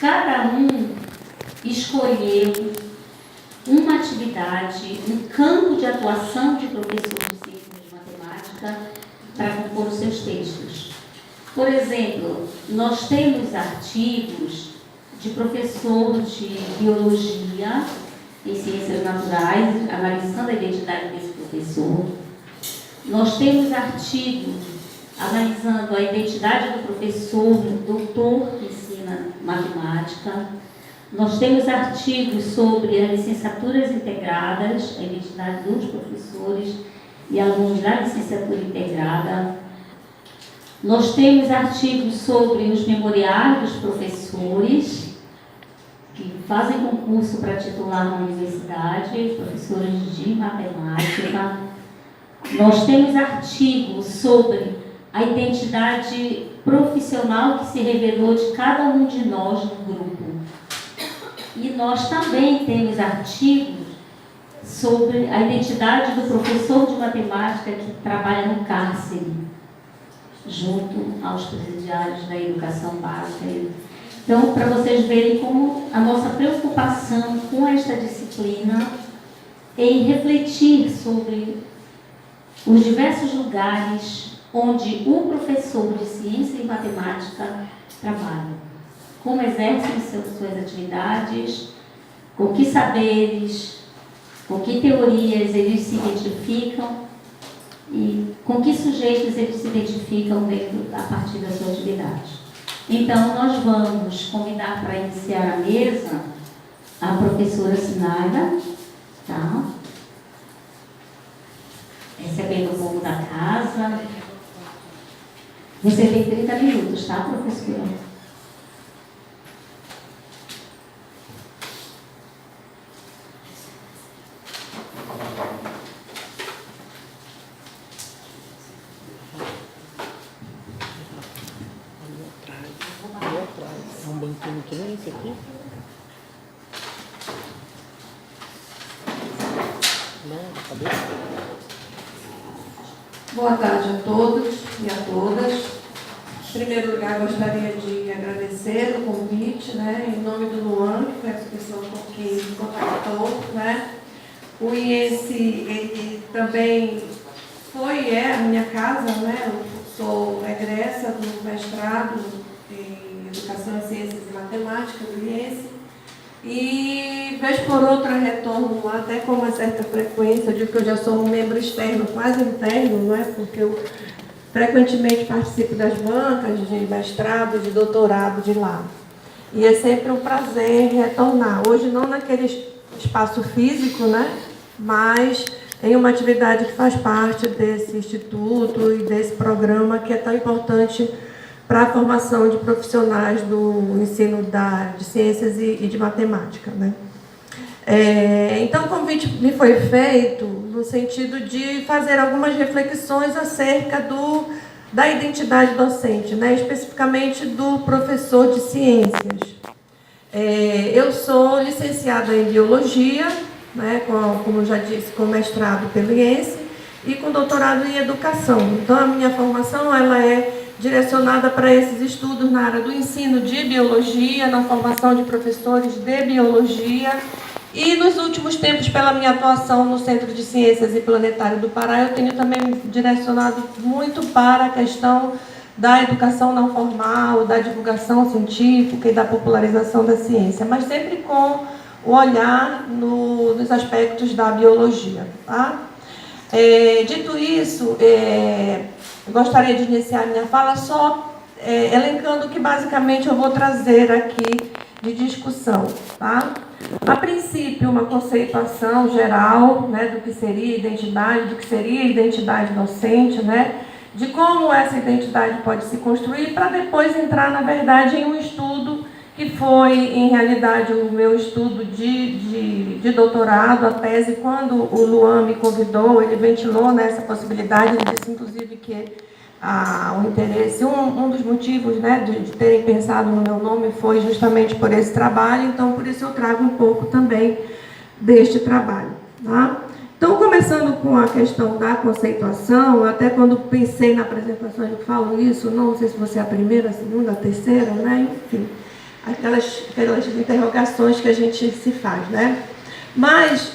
cada um escolheu uma atividade, um campo de atuação de professor de ciências de matemática para compor os seus textos. Por exemplo, nós temos artigos de professor de biologia em ciências naturais, analisando a identidade desse professor. Nós temos artigos analisando a identidade do professor, doutor que ensina matemática. Nós temos artigos sobre as licenciaturas integradas, a identidade dos professores e alunos da licenciatura integrada. Nós temos artigos sobre os memoriais dos professores, que fazem concurso para titular na universidade, professores de matemática. Nós temos artigos sobre a identidade profissional que se revelou de cada um de nós no grupo. E nós também temos artigos sobre a identidade do professor de matemática que trabalha no cárcere, junto aos presidiários da educação básica. Então, para vocês verem como a nossa preocupação com esta disciplina é em refletir sobre os diversos lugares onde o professor de ciência e matemática trabalha. Como exercem suas atividades, com que saberes, com que teorias eles se identificam e com que sujeitos eles se identificam dentro, a partir da sua atividade. Então, nós vamos convidar para iniciar a mesa a professora Sinaida, tá? Recebendo o povo da casa. Você tem 30 minutos, tá, professora? É um banquinho que nem esse aqui? Não, cadê? Boa tarde a todos e a todas. Em primeiro lugar, gostaria de agradecer o convite, em nome do Luan, que foi a pessoa com quem me contactou, O IENSE, ele também é a minha casa, Eu sou egressa do mestrado em Educação em Ciências e Matemática do IENSE e, vez por outra, retorno lá até com uma certa frequência. Eu digo que eu já sou um membro externo, quase interno, Porque eu frequentemente participo das bancas de mestrado, de doutorado de lá. E é sempre um prazer retornar. Hoje não naquele espaço físico, Mas em uma atividade que faz parte desse instituto e desse programa que é tão importante para a formação de profissionais do ensino de ciências e de matemática, Então, o convite me foi feito no sentido de fazer algumas reflexões acerca da identidade docente, especificamente do professor de ciências. Eu sou licenciada em Biologia, como eu já disse, com mestrado pelo IENSE e com doutorado em Educação. Então, a minha formação ela é direcionada para esses estudos na área do ensino de Biologia, na formação de professores de Biologia. E nos últimos tempos, pela minha atuação no Centro de Ciências e Planetário do Pará, eu tenho também direcionado muito para a questão da educação não formal, da divulgação científica e da popularização da ciência, mas sempre com o olhar nos aspectos da biologia. Dito isso, eu gostaria de iniciar minha fala só elencando o que basicamente eu vou trazer aqui de discussão. A princípio, uma conceituação geral do que seria identidade docente, de como essa identidade pode se construir, para depois entrar, na verdade, em um estudo que foi, em realidade, o meu estudo de doutorado, a tese. Quando o Luan me convidou, ele ventilou nessa possibilidade, ele disse, inclusive, que o interesse, um dos motivos de terem pensado no meu nome foi justamente por esse trabalho, então por isso eu trago um pouco também deste trabalho. Então, começando com a questão da conceituação, até quando pensei na apresentação eu falo isso, não sei se você é a primeira, a segunda, a terceira, enfim. aquelas interrogações que a gente se faz, né? Mas,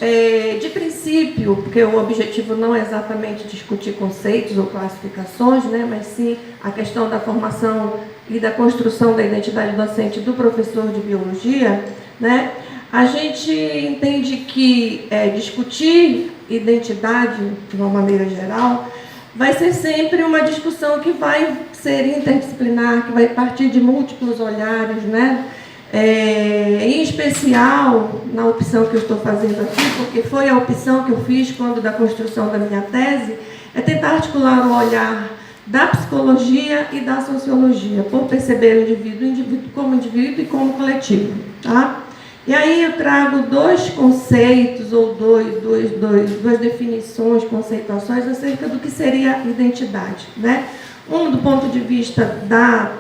de princípio, porque o objetivo não é exatamente discutir conceitos ou classificações, né, mas sim a questão da formação e da construção da identidade docente do professor de biologia, né, a gente entende que discutir identidade, de uma maneira geral, vai ser sempre uma discussão que vai ser interdisciplinar, que vai partir de múltiplos olhares, né? Em especial na opção que eu estou fazendo aqui, porque foi a opção que eu fiz quando da construção da minha tese, é tentar articular o olhar da psicologia e da sociologia, por perceber o indivíduo como indivíduo e como coletivo, tá? E aí eu trago dois conceitos, ou duas definições, conceituações acerca do que seria identidade, né? Um do ponto de vista da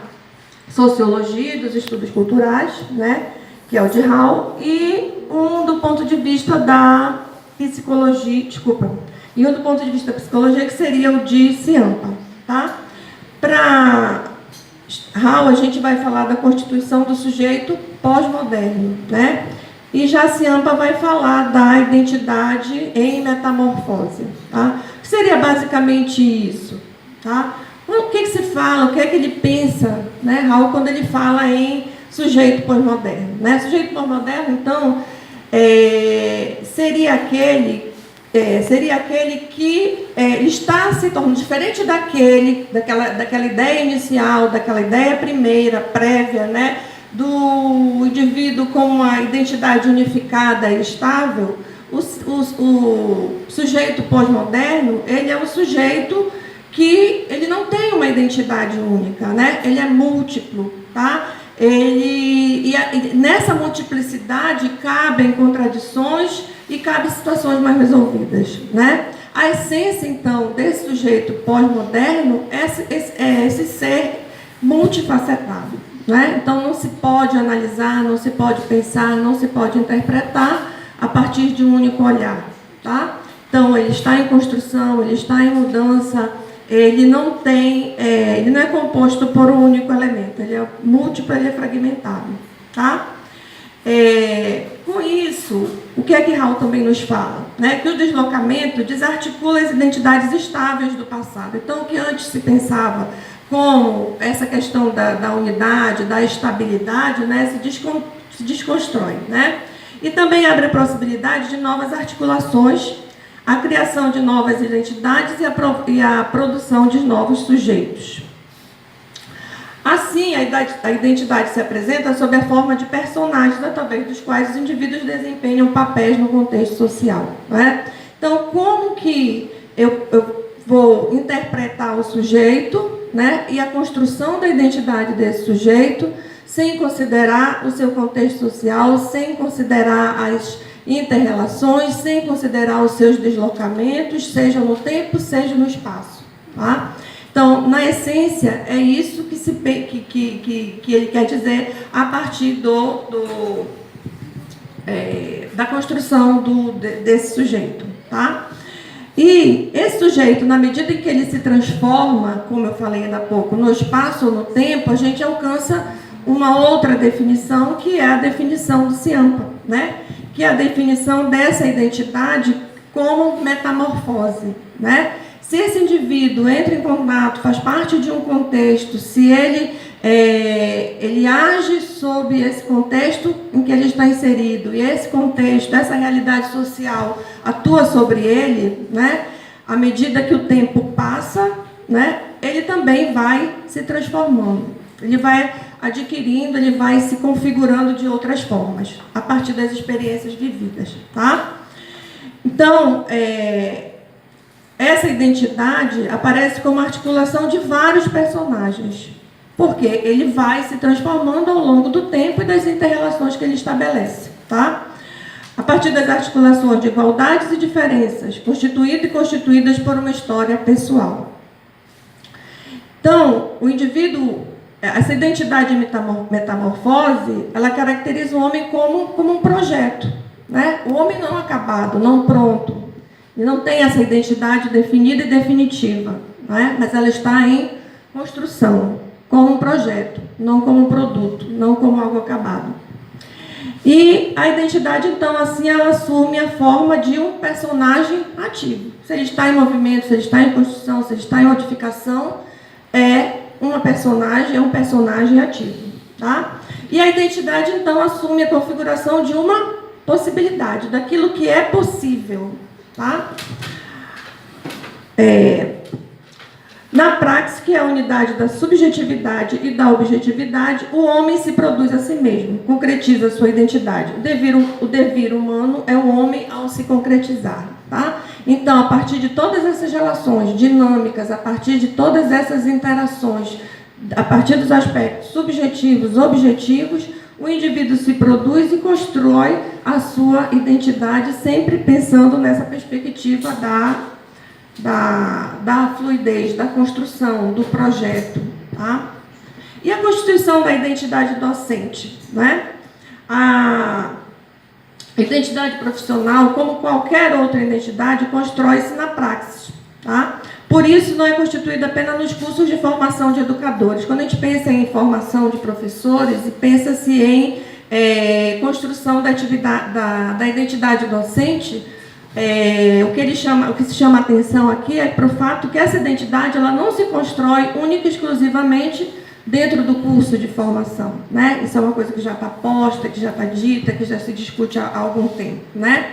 sociologia e dos estudos culturais, né, que é o de Hall, e um do ponto de vista da psicologia, e um do ponto de vista da psicologia, que seria o de Ciampa, tá? Para Hall, a gente vai falar da constituição do sujeito pós-moderno, né? E já Ciampa vai falar da identidade em metamorfose, tá? Que seria basicamente isso, tá? O que se fala, o que é que ele pensa, né, Hall, quando ele fala em sujeito pós-moderno, né? Sujeito pós-moderno, então, seria aquele que está se tornando diferente daquela ideia inicial, daquela ideia primeira, prévia, né, do indivíduo com uma identidade unificada e estável. O sujeito pós-moderno, ele é um sujeito que ele não tem uma identidade única, né? Ele é múltiplo, tá? Nessa multiplicidade cabem contradições e cabem situações mais resolvidas, né? A essência, então, desse sujeito pós-moderno é esse ser multifacetado, né? Então, não se pode analisar, não se pode pensar, não se pode interpretar a partir de um único olhar, tá? Então, ele está em construção, ele está em mudança. Ele não é composto por um único elemento, ele é múltiplo, ele é fragmentado, tá? Com isso, o que é que Hall também nos fala? Né? Que o deslocamento desarticula as identidades estáveis do passado. Então, o que antes se pensava como essa questão da unidade, da estabilidade, né, se desconstrói, né? E também abre a possibilidade de novas articulações, a criação de novas identidades e a produção de novos sujeitos. Assim, a identidade se apresenta sob a forma de personagens, através dos quais os indivíduos desempenham papéis no contexto social, né? Então, como que eu vou interpretar o sujeito, né, e a construção da identidade desse sujeito, sem considerar o seu contexto social, sem considerar as inter-relações, sem considerar os seus deslocamentos, seja no tempo, seja no espaço, tá? Então, na essência, é isso que ele quer dizer a partir da construção desse sujeito, tá? E esse sujeito, na medida em que ele se transforma, como eu falei ainda há pouco, no espaço ou no tempo, a gente alcança uma outra definição, que é a definição do Ciampa, né? Que é a definição dessa identidade como metamorfose, né? Se esse indivíduo entra em contato, faz parte de um contexto, se ele age sob esse contexto em que ele está inserido, e esse contexto, essa realidade social atua sobre ele, né? À medida que o tempo passa, né, ele também vai se transformando. Ele vai adquirindo, ele vai se configurando de outras formas, a partir das experiências vividas, tá? Então, essa identidade aparece como articulação de vários personagens, porque ele vai se transformando ao longo do tempo e das inter-relações que ele estabelece, tá? A partir das articulações de igualdades e diferenças, constituídas e constituídas por uma história pessoal. Então, o indivíduo, essa identidade metamorfose, ela caracteriza o homem como um projeto, né? O homem não acabado, não pronto. Ele não tem essa identidade definida e definitiva, né? Mas ela está em construção, como um projeto, não como um produto, não como algo acabado. E a identidade, então, assim, ela assume a forma de um personagem ativo. Se ele está em movimento, se ele está em construção, se ele está em modificação, é um personagem ativo. Tá? E a identidade, então, assume a configuração de uma possibilidade, daquilo que é possível. Tá? Na praxis, que é a unidade da subjetividade e da objetividade, o homem se produz a si mesmo, concretiza a sua identidade. O devir humano é o homem ao se concretizar. Tá? Então, a partir de todas essas relações dinâmicas, a partir de todas essas interações, a partir dos aspectos subjetivos, objetivos, o indivíduo se produz e constrói a sua identidade, sempre pensando nessa perspectiva da fluidez, da construção, do projeto. Tá? E a constituição da identidade docente? Né? A identidade profissional, como qualquer outra identidade, constrói-se na praxis. Tá? Por isso, não é constituída apenas nos cursos de formação de educadores. Quando a gente pensa em formação de professores, e pensa-se em construção da identidade docente, o que se chama atenção aqui é para o fato que essa identidade ela não se constrói única e exclusivamente dentro do curso de formação. Né? Isso é uma coisa que já está posta, que já está dita, que já se discute há algum tempo. Né?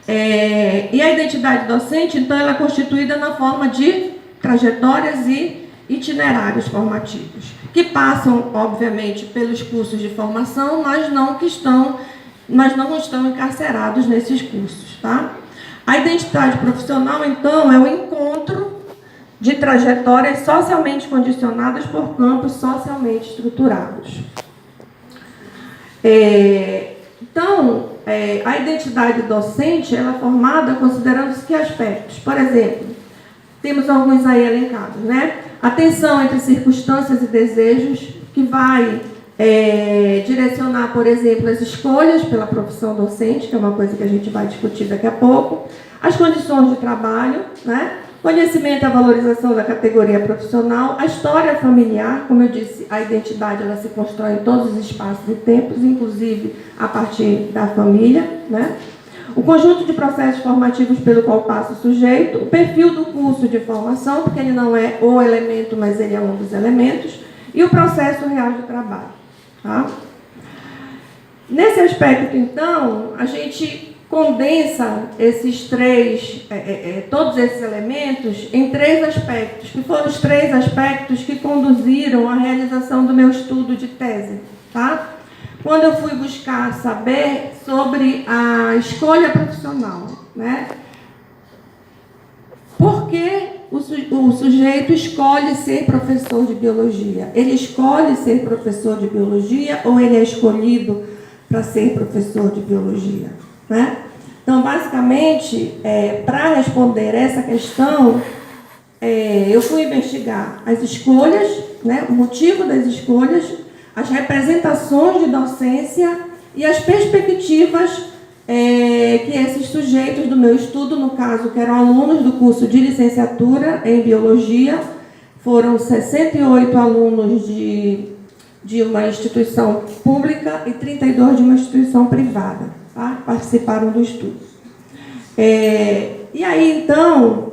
E a identidade docente, então, ela é constituída na forma de trajetórias e itinerários formativos, que passam, obviamente, pelos cursos de formação, mas não estão encarcerados nesses cursos. Tá? A identidade profissional, então, é o encontro de trajetórias socialmente condicionadas por campos socialmente estruturados. Então, a identidade docente ela é formada considerando-se que aspectos? Por exemplo, temos alguns aí elencados, né? A tensão entre circunstâncias e desejos, que vai direcionar, por exemplo, as escolhas pela profissão docente, que é uma coisa que a gente vai discutir daqui a pouco, as condições de trabalho, né? Conhecimento e a valorização da categoria profissional, a história familiar, como eu disse, a identidade ela se constrói em todos os espaços e tempos, inclusive a partir da família, né? O conjunto de processos formativos pelo qual passa o sujeito, o perfil do curso de formação, porque ele não é o elemento, mas ele é um dos elementos, e o processo real de trabalho. Tá? Nesse aspecto, então, a gente condensa todos esses elementos em 3 aspectos, que foram os 3 aspectos que conduziram à realização do meu estudo de tese. Tá? Quando eu fui buscar saber sobre a escolha profissional, né? Por que o sujeito escolhe ser professor de biologia? Ele escolhe ser professor de biologia ou ele é escolhido para ser professor de biologia? Né? Então, basicamente, para responder essa questão, eu fui investigar as escolhas, né? O motivo das escolhas, as representações de docência e as perspectivas que esses sujeitos do meu estudo, no caso, que eram alunos do curso de licenciatura em biologia, foram 68 alunos de uma instituição pública e 32 de uma instituição privada, tá? Participaram do estudo. E aí, então,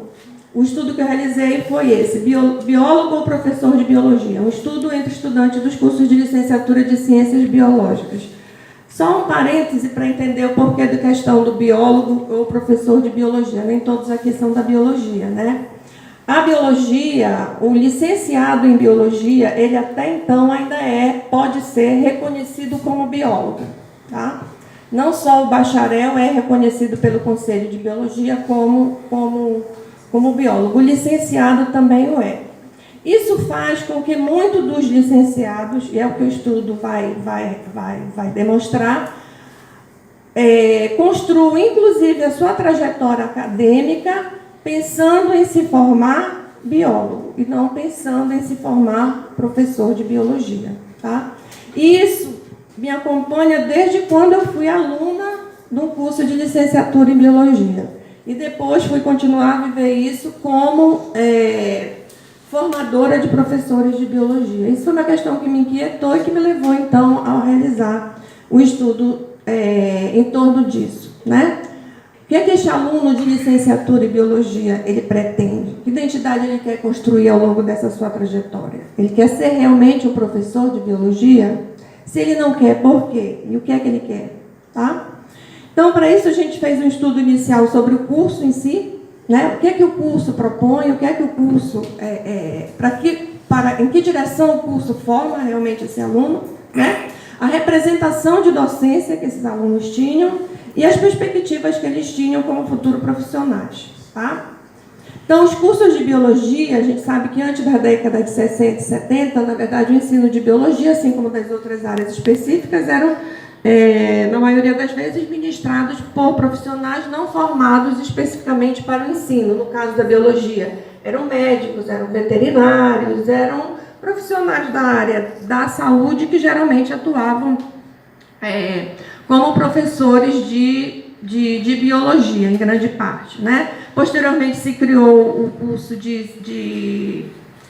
o estudo que eu realizei foi esse, biólogo ou professor de biologia, um estudo entre estudantes dos cursos de licenciatura de ciências biológicas. Só um parêntese para entender o porquê da questão do biólogo ou professor de biologia. Nem todos aqui são da biologia, né? A biologia, o licenciado em biologia, ele até então ainda pode ser reconhecido como biólogo, tá? Não só o bacharel é reconhecido pelo Conselho de Biologia como biólogo, o licenciado também o é. Isso faz com que muitos dos licenciados, e é o que o estudo vai demonstrar, construam, inclusive, a sua trajetória acadêmica pensando em se formar biólogo e não pensando em se formar professor de biologia. Tá? Isso me acompanha desde quando eu fui aluna do curso de licenciatura em biologia. E depois fui continuar a viver isso como formadora de professores de biologia. Isso foi uma questão que me inquietou e que me levou, então, a realizar o estudo em torno disso, né? O que é que este aluno de licenciatura em biologia ele pretende? Que identidade ele quer construir ao longo dessa sua trajetória? Ele quer ser realmente um professor de biologia? Se ele não quer, por quê? E o que é que ele quer? Tá? Então, para isso, a gente fez um estudo inicial sobre o curso em si, né? O que é que o curso propõe, o que é que o curso... em que direção o curso forma realmente esse aluno, né? A representação de docência que esses alunos tinham e as perspectivas que eles tinham como futuros profissionais. Tá? Então, os cursos de biologia, a gente sabe que antes da década de 60 e 70, na verdade, o ensino de biologia, assim como das outras áreas específicas, eram, na maioria das vezes, ministrados por profissionais não formados especificamente para o ensino. No caso da biologia, eram médicos, eram veterinários, eram profissionais da área da saúde que geralmente atuavam como professores de biologia, em grande parte, né? Posteriormente se criou o curso de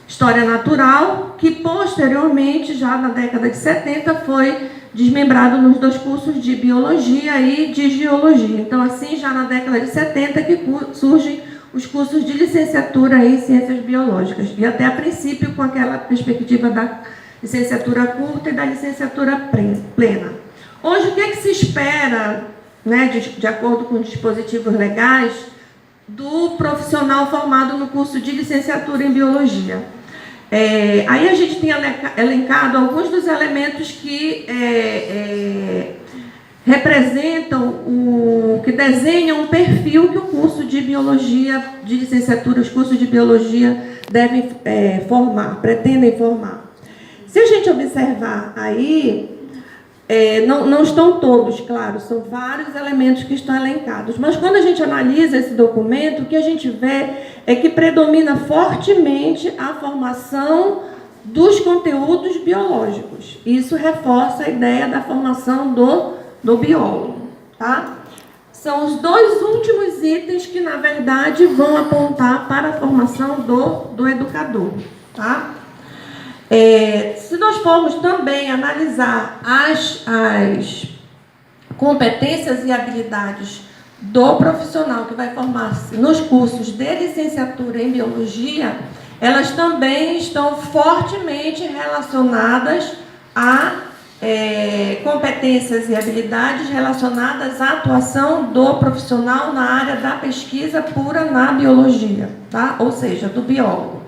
História Natural, que posteriormente, já na década de 70, foi desmembrado nos dois cursos de Biologia e de Geologia. Então, assim, já na década de 70 que surgem os cursos de licenciatura em Ciências Biológicas, e até a princípio com aquela perspectiva da licenciatura curta e da licenciatura plena. Hoje, o que é que se espera, né, de acordo com dispositivos legais, do profissional formado no curso de licenciatura em Biologia? Aí a gente tem elencado alguns dos elementos que representam, que desenham um perfil que o curso de Biologia, de licenciatura, os cursos de Biologia devem pretendem formar. Se a gente observar aí, não estão todos, claro, são vários elementos que estão elencados, mas quando a gente analisa esse documento, o que a gente vê é que predomina fortemente a formação dos conteúdos biológicos. Isso reforça a ideia da formação do biólogo. Tá? São os dois últimos itens que, na verdade, vão apontar para a formação do educador. Tá? Se nós formos também analisar as competências e habilidades do profissional que vai formar-se nos cursos de licenciatura em Biologia, elas também estão fortemente relacionadas a competências e habilidades relacionadas à atuação do profissional na área da pesquisa pura na biologia, tá? Ou seja, do biólogo.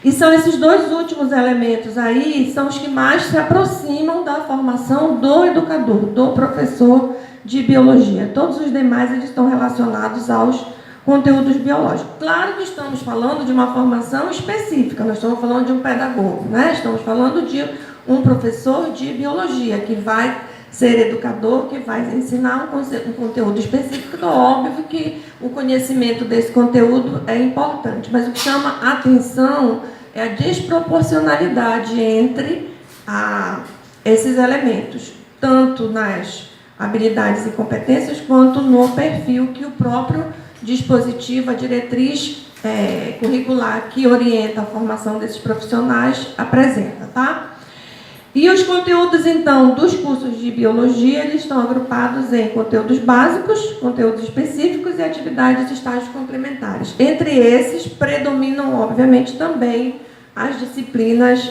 E são esses dois últimos elementos aí, são os que mais se aproximam da formação do educador, do professor de biologia. Todos os demais eles estão relacionados aos conteúdos biológicos. Claro que estamos falando de uma formação específica, nós estamos falando de um pedagogo, né? Estamos falando de um professor de biologia, que vai ser educador, que vai ensinar um conteúdo específico. Então, óbvio que o conhecimento desse conteúdo é importante, mas o que chama a atenção é a desproporcionalidade entre esses elementos, tanto nas habilidades e competências, quanto no perfil que o próprio dispositivo, a diretriz curricular que orienta a formação desses profissionais apresenta, tá? E os conteúdos, então, dos cursos de biologia, eles estão agrupados em conteúdos básicos, conteúdos específicos e atividades de estágios complementares. Entre esses, predominam, obviamente, também as disciplinas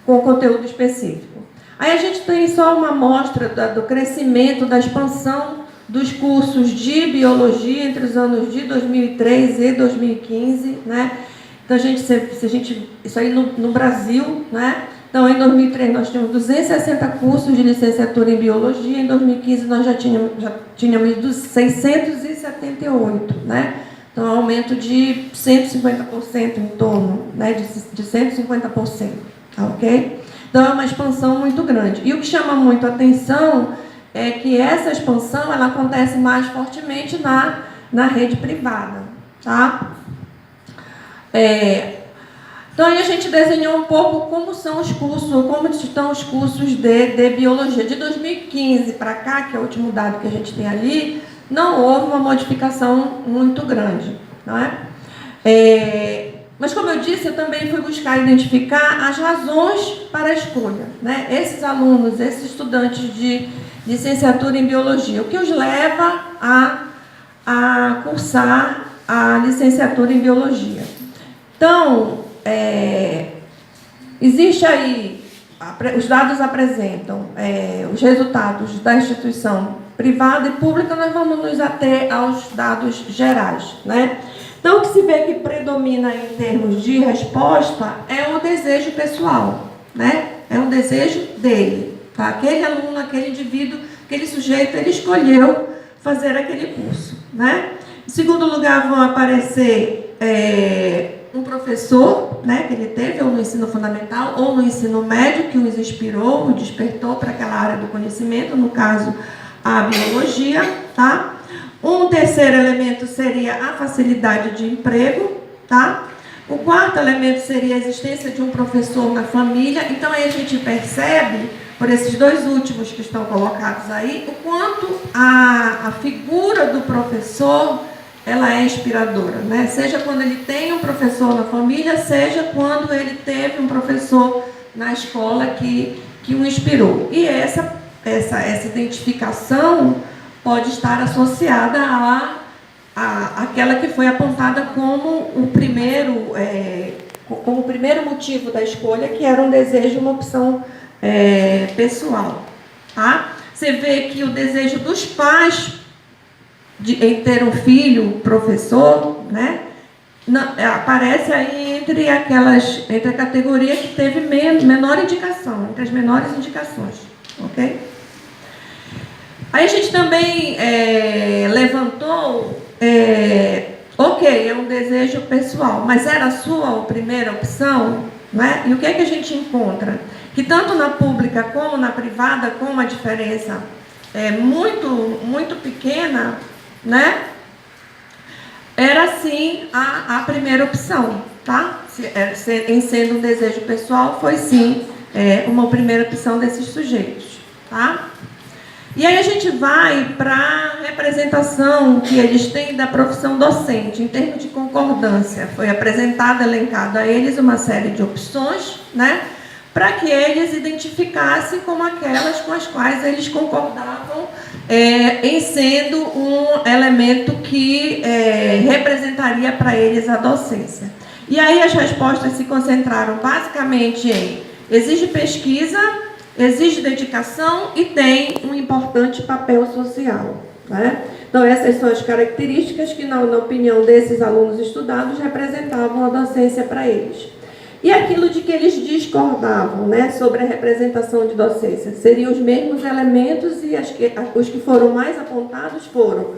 com conteúdo específico. Aí a gente tem só uma amostra do crescimento, da expansão dos cursos de biologia entre os anos de 2003 e 2015, né? Então, isso aí no Brasil, né? Então, em 2003, nós tínhamos 260 cursos de licenciatura em biologia, em 2015 nós já tínhamos 678, né? Então, um aumento de 150% em torno, né? De 150%, tá, ok? Então, é uma expansão muito grande. E o que chama muito a atenção é que essa expansão ela acontece mais fortemente na rede privada, tá? Então, aí a gente desenhou um pouco como são os cursos, como estão os cursos de biologia. De 2015 para cá, que é o último dado que a gente tem ali, não houve uma modificação muito grande, não é? Mas, como eu disse, eu também fui buscar identificar as razões para a escolha, né? Esses alunos, esses estudantes de licenciatura em biologia, o que os leva a cursar a licenciatura em biologia. Então, existe aí, os dados apresentam os resultados da instituição privada e pública, nós vamos nos ater aos dados gerais, né? Então, o que se vê que predomina em termos de resposta é o desejo pessoal, né? É um desejo dele, tá? Aquele aluno, aquele indivíduo, aquele sujeito, ele escolheu fazer aquele curso, né? Em segundo lugar, vão aparecer um professor, né, que ele teve, ou no ensino fundamental, ou no ensino médio, que os inspirou, os despertou para aquela área do conhecimento, no caso, a biologia, tá? Um terceiro elemento seria a facilidade de emprego, tá? O quarto elemento seria a existência de um professor na família. Então, aí a gente percebe, por esses dois últimos que estão colocados aí, o quanto a figura do professor, ela é inspiradora, né? Seja quando ele tem um professor na família, seja quando ele teve um professor na escola que o inspirou. E essa identificação pode estar associada àquela que foi apontada como o primeiro motivo da escolha, que era um desejo, uma opção pessoal. Tá? Você vê que o desejo dos pais em ter um filho professor, né, aparece aí entre a categoria que teve menor indicação, entre as menores indicações. Ok? Aí a gente também levantou, ok, é um desejo pessoal, mas era a sua primeira opção, né? E o que é que a gente encontra? Que tanto na pública como na privada, com uma diferença muito, muito pequena, né? Era sim a primeira opção, tá? Em sendo um desejo pessoal, foi sim uma primeira opção desses sujeitos, tá? E aí a gente vai para a representação que eles têm da profissão docente, em termos de concordância. Foi apresentada, elencada a eles uma série de opções, né, para que eles identificassem como aquelas com as quais eles concordavam em sendo um elemento que representaria para eles a docência. E aí as respostas se concentraram basicamente em exige pesquisa, exige dedicação e tem um importante papel social, né? Então, essas são as características que, na opinião desses alunos estudados, representavam a docência para eles. E aquilo de que eles discordavam, né, sobre a representação de docência, seriam os mesmos elementos e os que foram mais apontados foram: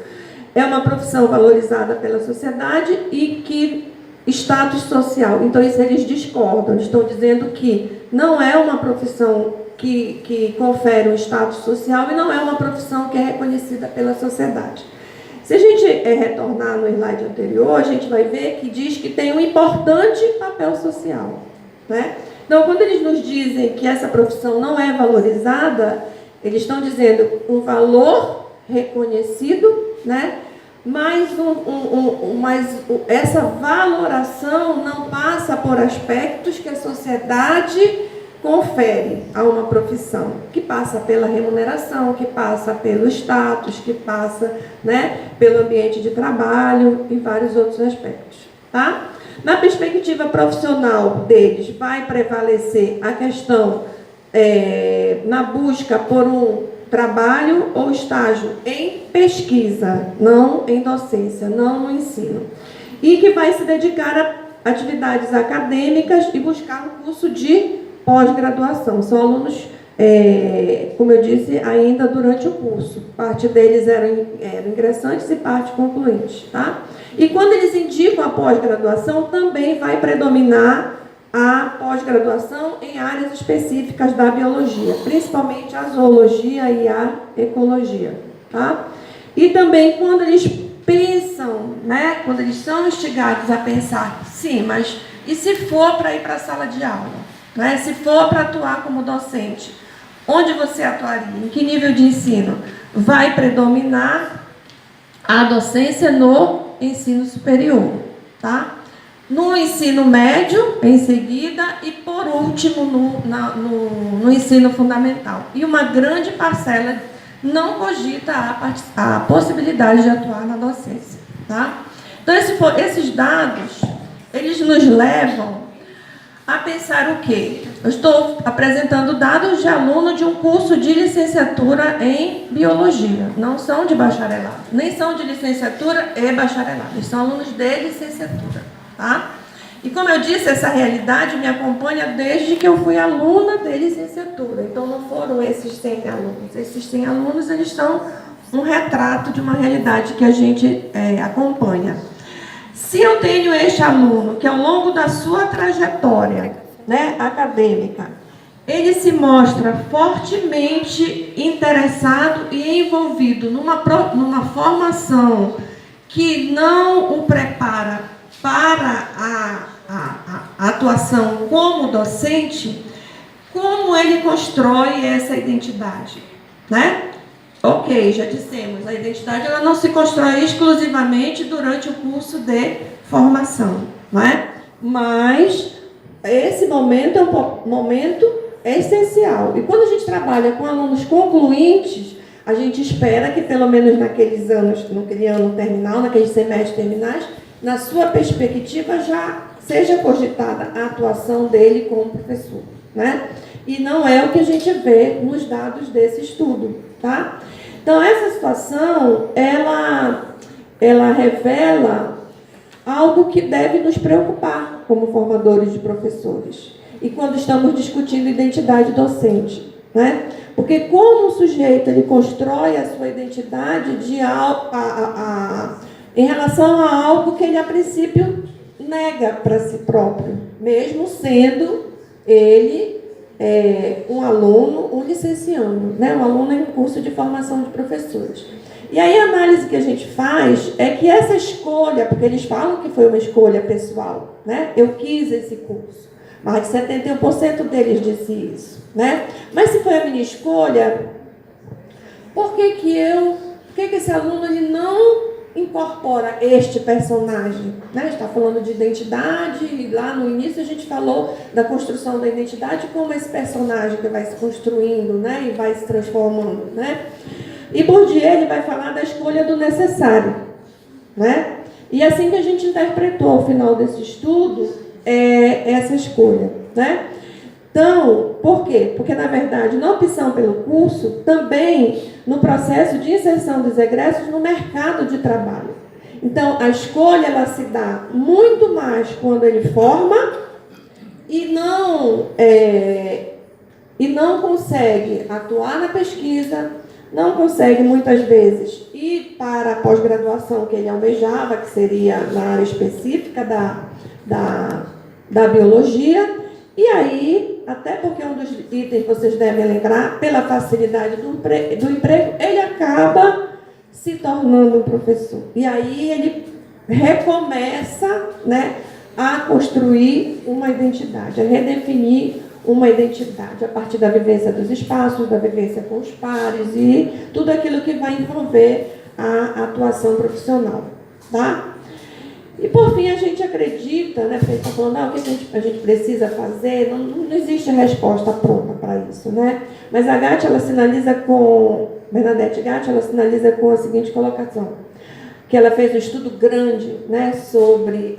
é uma profissão valorizada pela sociedade e que status social. Então, isso eles discordam, estão dizendo que não é uma profissão que confere um status social e não é uma profissão que é reconhecida pela sociedade. Se a gente retornar no slide anterior, a gente vai ver que diz que tem um importante papel social, né? Então, quando eles nos dizem que essa profissão não é valorizada, eles estão dizendo um valor reconhecido, né? Mas essa valoração não passa por aspectos que a sociedade confere a uma profissão, que passa pela remuneração, que passa pelo status, que passa, né, pelo ambiente de trabalho e vários outros aspectos. Tá? Na perspectiva profissional deles, vai prevalecer a questão na busca por um trabalho ou estágio em pesquisa, não em docência, não no ensino. E que vai se dedicar a atividades acadêmicas e buscar um curso de pós-graduação. São alunos, como eu disse, ainda durante o curso. Parte deles eram ingressantes e parte concluintes. Tá? E quando eles indicam a pós-graduação, também vai predominar a pós-graduação em áreas específicas da biologia, principalmente a zoologia e a ecologia. Tá? E também quando eles pensam, né, quando eles são instigados a pensar, sim, mas e se for para ir para a sala de aula? Né? Se for para atuar como docente, onde você atuaria? Em que nível de ensino? Vai predominar a docência no ensino superior. Tá? no ensino médio, em seguida, e por último no ensino fundamental. E uma grande parcela não cogita a possibilidade de atuar na docência. Tá? Então, esses dados, eles nos levam a pensar o quê? Eu estou apresentando dados de aluno de um curso de licenciatura em biologia. Não são de bacharelado, nem são de licenciatura e bacharelado. Eles são alunos de licenciatura. Tá? E como eu disse, essa realidade me acompanha desde que eu fui aluna de licenciatura. Então, não foram esses 100 alunos. Esses 100 alunos, eles são um retrato de uma realidade que a gente acompanha. Se eu tenho este aluno que, ao longo da sua trajetória, né, acadêmica, ele se mostra fortemente interessado e envolvido numa formação que não o prepara para a atuação como docente, como ele constrói essa identidade, né? Ok, já dissemos, a identidade ela não se constrói exclusivamente durante o curso de formação, não é? Mas esse momento é um momento essencial. E quando a gente trabalha com alunos concluintes, a gente espera que pelo menos naqueles anos, naquele ano terminal, naqueles semestres terminais, na sua perspectiva já seja cogitada a atuação dele como professor, né? E não é o que a gente vê nos dados desse estudo, tá? Então, essa situação, ela revela algo que deve nos preocupar como formadores de professores. E quando estamos discutindo identidade docente, né? Porque como o sujeito ele constrói a sua identidade em relação a algo que ele, a princípio, nega para si próprio, mesmo sendo ele um aluno, um licenciando, né? Um aluno em curso de formação de professores. E aí a análise que a gente faz é que essa escolha, porque eles falam que foi uma escolha pessoal, né? Eu quis esse curso. Mais de 71% deles disse isso, né? Mas se foi a minha escolha, por que esse aluno ele não incorpora este personagem, né? Está falando de identidade e lá no início a gente falou da construção da identidade como esse personagem que vai se construindo, né? E vai se transformando, né? E Bourdieu ele vai falar da escolha do necessário, né? E assim que a gente interpretou ao final desse estudo essa escolha, né? Então, por quê? Porque, na verdade, na opção pelo curso, também no processo de inserção dos egressos no mercado de trabalho. Então, a escolha ela se dá muito mais quando ele forma e não consegue atuar na pesquisa, não consegue, muitas vezes, ir para a pós-graduação que ele almejava, que seria na área específica da biologia. E aí, até porque um dos itens que vocês devem lembrar, pela facilidade do emprego, ele acaba se tornando um professor. E aí ele recomeça, né, a construir uma identidade, a redefinir uma identidade, a partir da vivência dos espaços, da vivência com os pares e tudo aquilo que vai envolver a atuação profissional. Tá? E, por fim, a gente acredita, né, porque a gente está falando, o que a gente precisa fazer, não existe resposta pronta para isso, né? Mas a Gatti, Bernadette Gatti, ela sinaliza com a seguinte colocação, que ela fez um estudo grande, né, sobre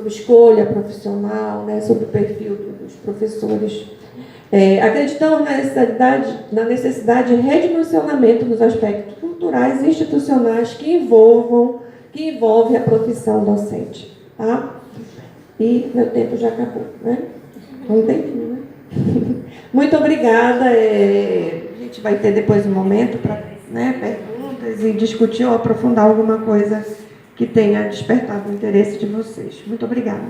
escolha profissional, né, sobre o perfil dos professores. Acreditamos na necessidade de redimensionamento dos aspectos culturais e institucionais que envolve a profissão docente. Tá? E meu tempo já acabou, né? Um tempinho, né? Muito obrigada. A gente vai ter depois um momento para, né, perguntas e discutir ou aprofundar alguma coisa que tenha despertado o interesse de vocês. Muito obrigada.